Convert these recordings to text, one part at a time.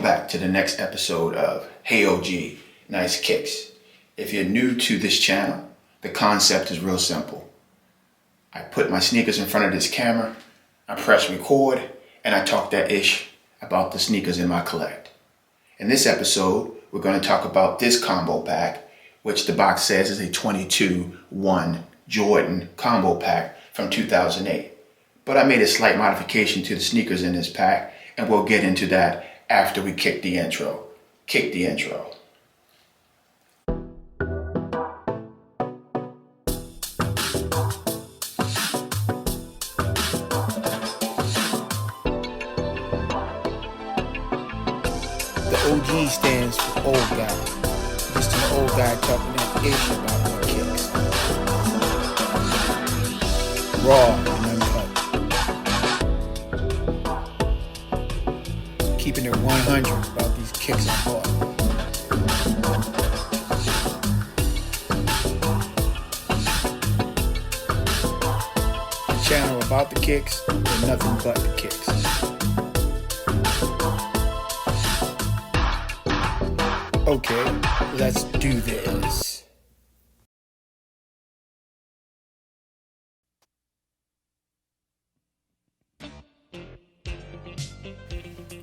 back to the next episode of Hey OG, Nice Kicks. If you're new to this channel, the concept is real simple. I put my sneakers in front of this camera, I press record, and I talk that ish about the sneakers in my collect. In this episode, we're going to talk about this combo pack, which the box says is a 22-1 Jordan combo pack from 2008. But I made a slight modification to the sneakers in this pack, and we'll get into that after we kick the intro. Kick the intro. The OG stands for old guy. Just an old guy talking that ish about their kicks. Raw and uncut. Keeping it 100 about these kicks I bought. The channel about the kicks and nothing but the kicks. Okay, let's do this.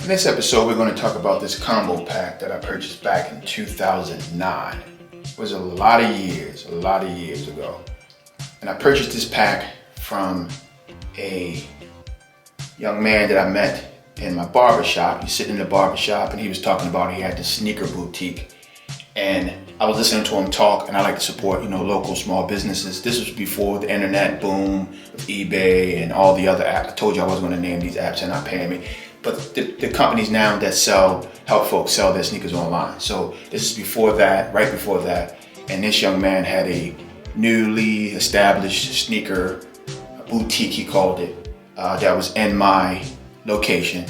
In this episode, we're going to talk about this combo pack that I purchased back in 2009. It was a lot of years ago. And I purchased this pack from a young man that I met in my barber shop. He's sitting in the barber shop and he was talking about he had this sneaker boutique. And I was listening to him talk, and I like to support, local small businesses. This was before the internet boom of eBay and all the other apps. I told you I wasn't going to name these apps, they're not paying me. But the companies now that help folks sell their sneakers online. So this is before that, right before that. And this young man had a newly established sneaker boutique, he called it, that was in my location.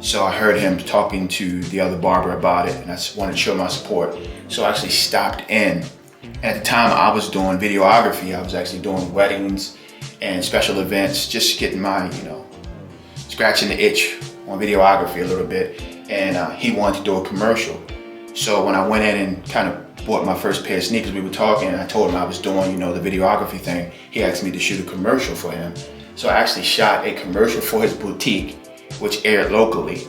So I heard him talking to the other barber about it, and I just wanted to show my support. So I actually stopped in. And at the time I was doing videography. I was actually doing weddings and special events, just getting my, scratching the itch on videography a little bit. And he wanted to do a commercial. So when I went in and kind of bought my first pair of sneakers, we were talking, and I told him I was doing, the videography thing. He asked me to shoot a commercial for him. So I actually shot a commercial for his boutique, which aired locally.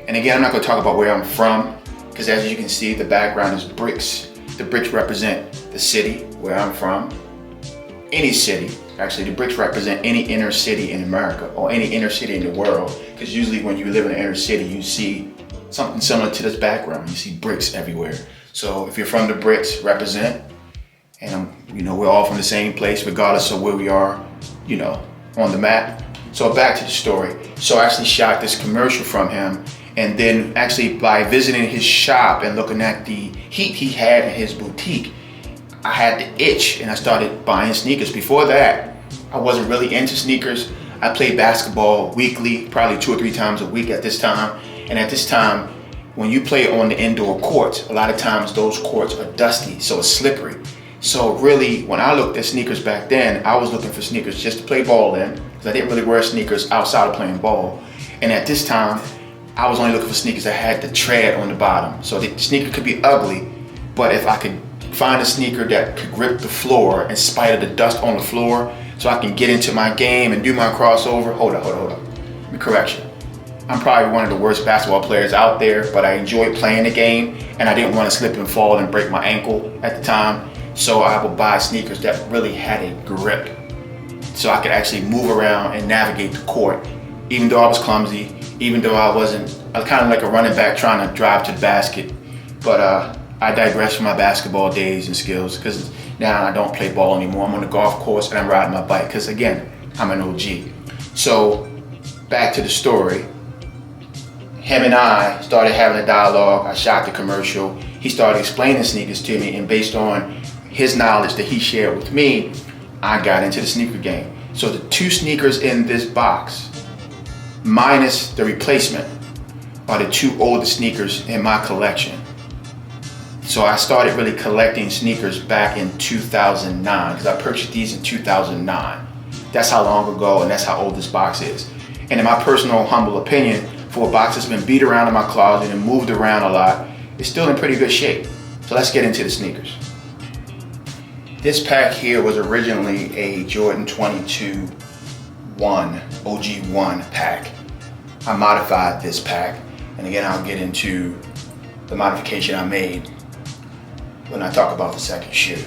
And again, I'm not gonna talk about where I'm from, because as you can see, the background is bricks. The bricks represent the city where I'm from. Any city, actually, the bricks represent any inner city in America or any inner city in the world, because usually when you live in an inner city, you see something similar to this background. You see bricks everywhere. So if you're from the bricks, represent. And we're all from the same place, regardless of where we are, on the map. So back to the story. So I actually shot this commercial from him, and then actually by visiting his shop and looking at the heat he had in his boutique, I had the itch and I started buying sneakers. Before that, I wasn't really into sneakers. I played basketball weekly, probably 2 or 3 times a week at this time. And at this time, when you play on the indoor courts, a lot of times those courts are dusty, so it's slippery. So really, when I looked at sneakers back then, I was looking for sneakers just to play ball in, because I didn't really wear sneakers outside of playing ball. And at this time, I was only looking for sneakers that had the tread on the bottom. So the sneaker could be ugly, but if I could find a sneaker that could grip the floor in spite of the dust on the floor, so I can get into my game and do my crossover. Hold up. Correction. I'm probably one of the worst basketball players out there, but I enjoy playing the game, and I didn't want to slip and fall and break my ankle at the time. So I would buy sneakers that really had a grip, so I could actually move around and navigate the court. Even though I was clumsy, even though I was kind of like a running back trying to drive to the basket. But I digress from my basketball days and skills, because now I don't play ball anymore. I'm on the golf course and I'm riding my bike, because again, I'm an OG. So back to the story. Him and I started having a dialogue. I shot the commercial. He started explaining sneakers to me, and based on his knowledge that he shared with me, I got into the sneaker game. So the 2 sneakers in this box, minus the replacement, are the 2 oldest sneakers in my collection. So I started really collecting sneakers back in 2009, because I purchased these in 2009. That's how long ago, and that's how old this box is. And in my personal humble opinion, for a box that's been beat around in my closet and moved around a lot, it's still in pretty good shape. So let's get into the sneakers. This pack here was originally a Jordan 22 1, OG 1 pack. I modified this pack, and again I'll get into the modification I made when I talk about the second shoe.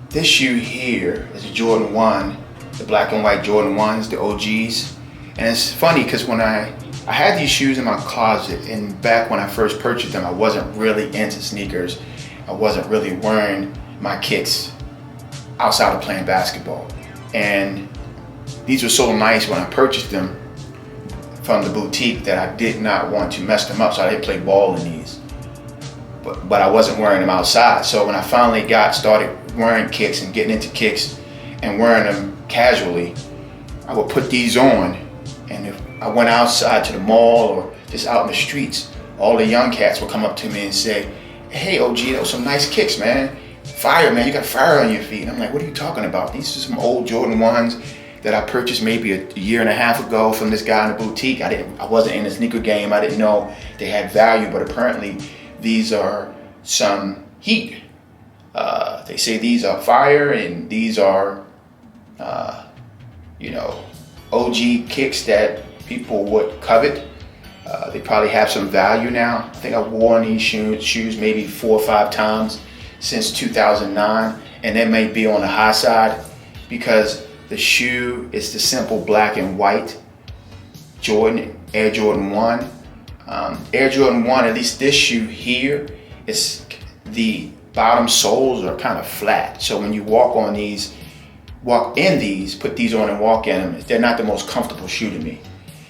This shoe here is a Jordan 1, the black and white Jordan 1s, the OGs. And it's funny because when I had these shoes in my closet, and back when I first purchased them, I wasn't really into sneakers. I wasn't really wearing my kicks outside of playing basketball. And these were so nice when I purchased them from the boutique that I did not want to mess them up, so I didn't play ball in these. But I wasn't wearing them outside. So when I finally started wearing kicks and getting into kicks and wearing them casually, I would put these on, and if I went outside to the mall or just out in the streets, all the young cats would come up to me and say, "Hey OG, those some nice kicks, man. Fire, man, you got fire on your feet." And I'm like, "What are you talking about? These are some old Jordan 1s that I purchased maybe a year and a half ago from this guy in the boutique. I wasn't in the sneaker game. I didn't know they had value, but apparently these are some heat. They say these are fire, and these are, OG kicks that people would covet. They probably have some value now. I think I've worn these shoes maybe 4 or 5 times since 2009, and that may be on the high side because the shoe is the simple black and white Jordan, Air Jordan 1. Air Jordan 1, at least this shoe here, is the bottom soles are kind of flat. So when you walk in these, put these on and walk in them, they're not the most comfortable shoe to me.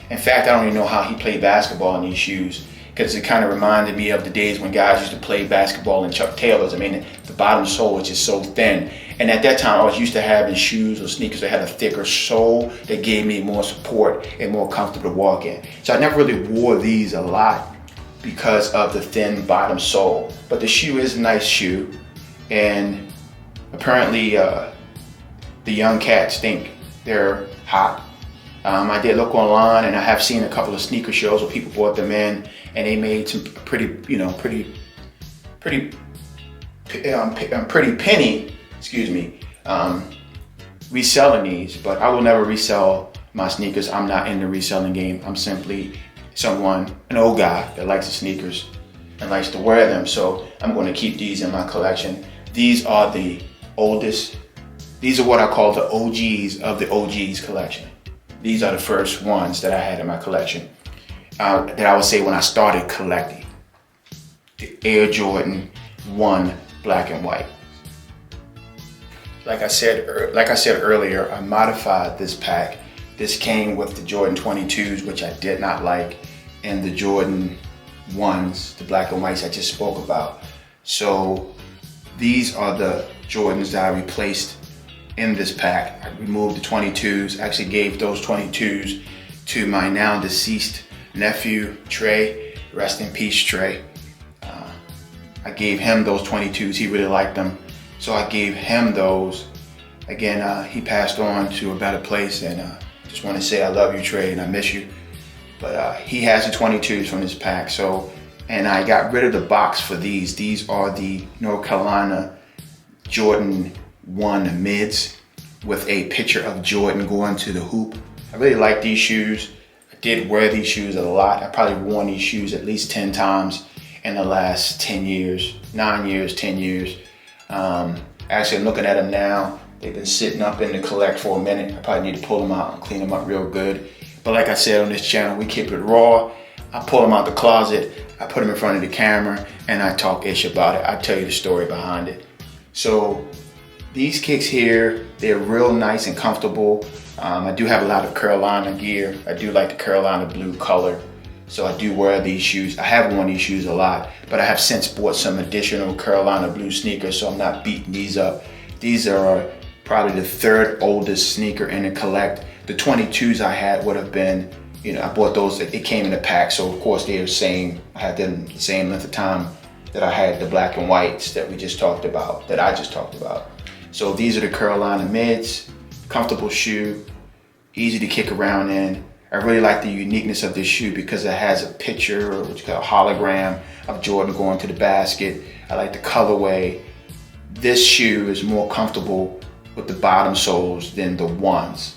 In fact, I don't even know how he played basketball in these shoes, because it kind of reminded me of the days when guys used to play basketball in Chuck Taylors. I mean, the bottom sole is just so thin. And at that time, I was used to having shoes or sneakers that had a thicker sole that gave me more support and more comfortable to walk in. So I never really wore these a lot because of the thin bottom sole. But the shoe is a nice shoe, and apparently the young cats think they're hot. I did look online, and I have seen a couple of sneaker shows where people brought them in, and they made some pretty penny, reselling these. But I will never resell my sneakers. I'm not in the reselling game. I'm simply an old guy that likes the sneakers and likes to wear them. So I'm going to keep these in my collection. These are the oldest. These are what I call the OGs of the OGs collection. These are the first ones that I had in my collection, that I would say when I started collecting. The Air Jordan 1 black and white. Like I said earlier, I modified this pack. This came with the Jordan 22s, which I did not like, and the Jordan 1s, the black and whites I just spoke about. So these are the Jordans that I replaced in this pack. I removed the 22s, actually gave those 22s to my now deceased nephew, Trey. Rest in peace, Trey. I gave him those 22s, he really liked them. So I gave him those. Again, he passed on to a better place, and just want to say I love you, Trey, and I miss you. But he has the 22s from this pack. And I got rid of the box for these. These are the North Carolina Jordan 1 mids with a picture of Jordan going to the hoop. I really like these shoes. I did wear these shoes a lot. I probably worn these shoes at least 10 times in the last 10 years, 9 years, 10 years. Actually, I'm looking at them now. They've been sitting up in the collect for a minute. I probably need to pull them out and clean them up real good. But like I said on this channel, we keep it raw. I pull them out the closet, I put them in front of the camera, and I talk ish about it. I tell you the story behind it. So these kicks here, they're real nice and comfortable. I do have a lot of Carolina gear. I do like the Carolina blue color. So I do wear these shoes. I have worn these shoes a lot, but I have since bought some additional Carolina blue sneakers, so I'm not beating these up. These are probably the third oldest sneaker in the collect. The 22s I had would have been, I bought those, it came in a pack, so of course they're the same. I had them the same length of time that I had the black and whites that I just talked about. So these are the Carolina mids, comfortable shoe, easy to kick around in. I really like the uniqueness of this shoe because it has a picture, or what you call a hologram of Jordan going to the basket. I like the colorway. This shoe is more comfortable with the bottom soles than the ones,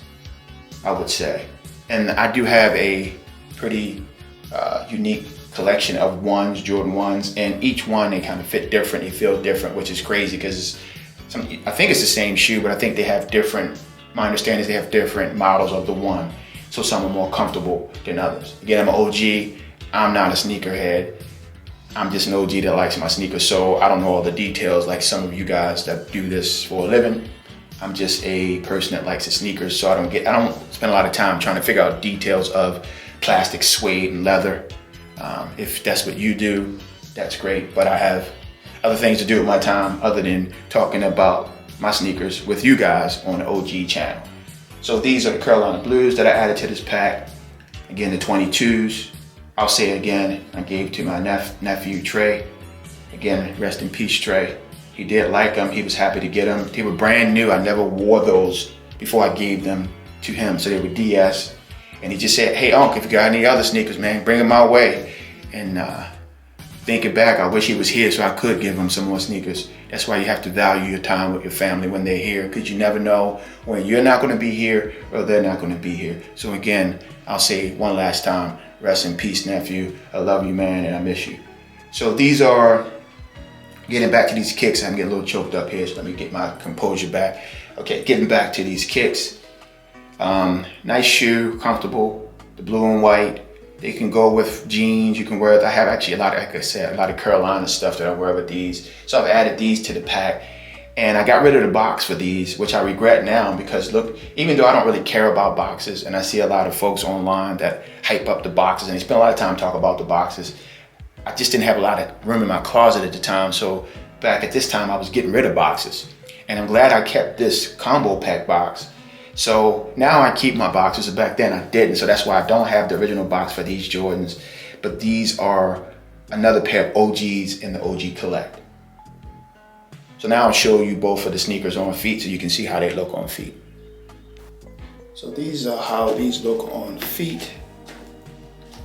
I would say. And I do have a pretty unique collection of ones, Jordan ones, and each one, they kind of fit different, they feel different, which is crazy because I think it's the same shoe, but I think they have different, my understanding is they have different models of the one. So some are more comfortable than others. Again, I'm an OG, I'm not a sneakerhead. I'm just an OG that likes my sneakers, so I don't know all the details like some of you guys that do this for a living. I'm just a person that likes the sneakers, so I don't spend a lot of time trying to figure out details of plastic, suede, and leather. If that's what you do, that's great, but I have other things to do with my time other than talking about my sneakers with you guys on the OG channel. So these are the Carolina Blues that I added to this pack. Again, the 22s. I'll say it again, I gave to my nephew, Trey. Again, rest in peace, Trey. He did like them, he was happy to get them. They were brand new, I never wore those before I gave them to him, so they were DS. And he just said, hey, Unc, if you got any other sneakers, man, bring them my way. And thinking back, I wish he was here so I could give him some more sneakers. That's why you have to value your time with your family when they're here, because you never know when you're not gonna be here or they're not gonna be here. So again, I'll say one last time, rest in peace, nephew. I love you, man, and I miss you. So these are, getting back to these kicks, I'm getting a little choked up here, so let me get my composure back. Okay, getting back to these kicks. Nice shoe, comfortable, the blue and white. They can go with jeans, you can wear it. I have actually a lot of, like I said, a lot of Carolina stuff that I wear with these. So I've added these to the pack. And I got rid of the box for these, which I regret now because look, even though I don't really care about boxes, and I see a lot of folks online that hype up the boxes and they spend a lot of time talking about the boxes, I just didn't have a lot of room in my closet at the time. So back at this time, I was getting rid of boxes. And I'm glad I kept this combo pack box. So now I keep my boxes, and back then I didn't. So that's why I don't have the original box for these Jordans. But these are another pair of OGs in the OG Collect. So now I'll show you both of the sneakers on feet so you can see how they look on feet. So these are how these look on feet.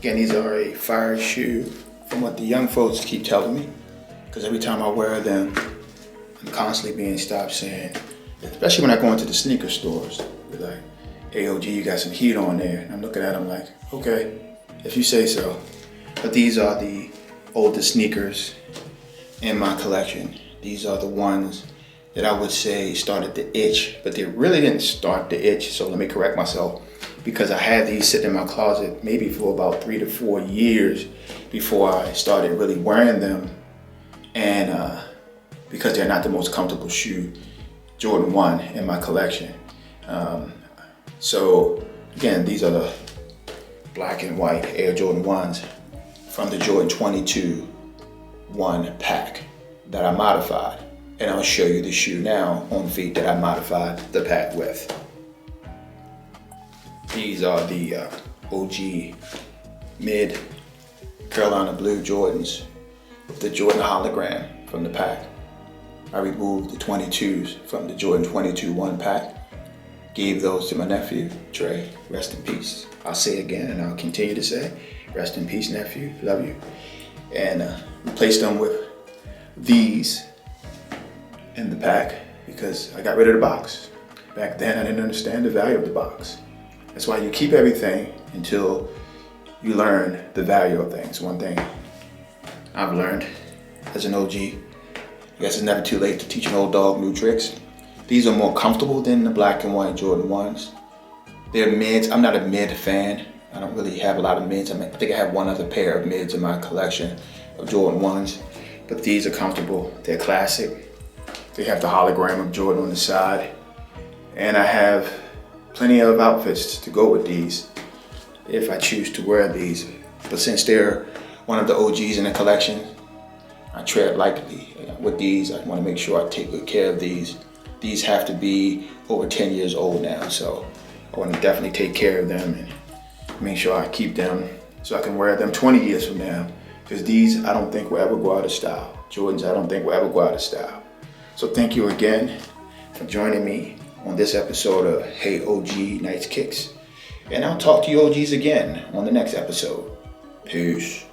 Again, these are a fire shoe from what the young folks keep telling me. Because every time I wear them, I'm constantly being stopped saying, especially when I go into the sneaker stores, they're like, hey OG, you got some heat on there. And I'm looking at them like, okay, if you say so. But these are the oldest sneakers in my collection. These are the ones that I would say started the itch, but they really didn't start the itch. So let me correct myself, because I had these sitting in my closet maybe for about 3 to 4 years before I started really wearing them. And because they're not the most comfortable shoe, Jordan 1 in my collection. So again, these are the black and white Air Jordan 1s from the Jordan 22 1 pack that I modified. And I'll show you the shoe now on feet that I modified the pack with. These are the OG mid Carolina Blue Jordans with the Jordan hologram from the pack. I removed the 22s from the Jordan 22 1 pack. Gave those to my nephew, Trey. Rest in peace. I'll say again and I'll continue to say, rest in peace, nephew. Love you. And replaced them with these in the pack because I got rid of the box. Back then I didn't understand the value of the box. That's why you keep everything until you learn the value of things. One thing I've learned as an OG, I guess it's never too late to teach an old dog new tricks. These are more comfortable than the black and white Jordan 1s. They're mids. I'm not a mid fan. I don't really have a lot of mids. I think I have one other pair of mids in my collection of Jordan 1s. But these are comfortable. They're classic. They have the hologram of Jordan on the side. And I have plenty of outfits to go with these if I choose to wear these. But since they're one of the OGs in the collection, I tread lightly with these. I want to make sure I take good care of these. These have to be over 10 years old now, so I want to definitely take care of them and make sure I keep them so I can wear them 20 years from now. Because these, I don't think will ever go out of style. Jordans, I don't think will ever go out of style. So thank you again for joining me on this episode of Hey OG Nice Kicks. And I'll talk to you OGs again on the next episode. Peace.